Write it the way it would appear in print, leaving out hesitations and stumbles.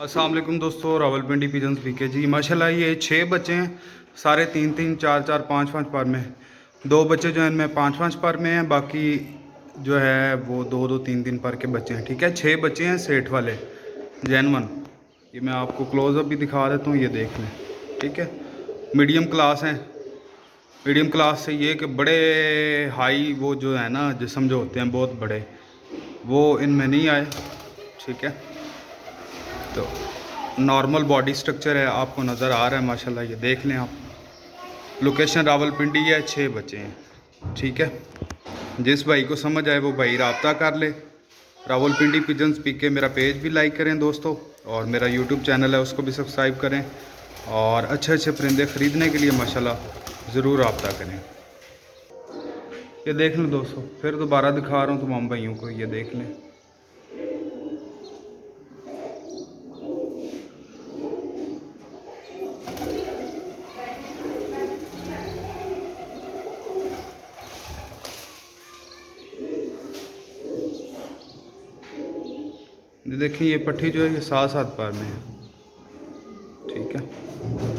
अस्सलाम वालेकुम दोस्तों, रावलपिंडी पिजन्स पीके जी। माशाल्लाह ये 6 बच्चे हैं, सारे 3-3, 4-4, 5-5 पर में। 2 बच्चे जो हैं इनमें 5-5 पर में हैं, बाकी जो है वो 2-2, 3-3 पर के बच्चे हैं। ठीक है, 6 बच्चे हैं सेठ वाले जैनवन। ये मैं आपको क्लोज़अप भी दिखा देता हूँ, ये देख लें। ठीक है, मीडियम क्लास हैं। मीडियम क्लास से ये कि बड़े हाई वो जो है ना जिस्म जो होते हैं बहुत बड़े, वो इनमें नहीं आए। ठीक है, तो नॉर्मल बॉडी स्ट्रक्चर है, आपको नज़र आ रहा है माशाल्लाह, ये देख लें आप। लोकेशन रावलपिंडी है, 6 बच्चे हैं। ठीक है, जिस भाई को समझ आए वो भाई रब्ता कर ले। रावलपिंडी पिजन्स पीके मेरा पेज भी लाइक करें दोस्तों, और मेरा यूट्यूब चैनल है उसको भी सब्सक्राइब करें, और अच्छे अच्छे परिंदे ख़रीदने के लिए माशाल्लाह ज़रूर रब्ता करें। ये देख लें दोस्तों, फिर दोबारा दिखा रहा हूँ तमाम भाइयों को, ये देख लें। देखिए ये पट्टी जो है ये 7-7 पर में है। ठीक है।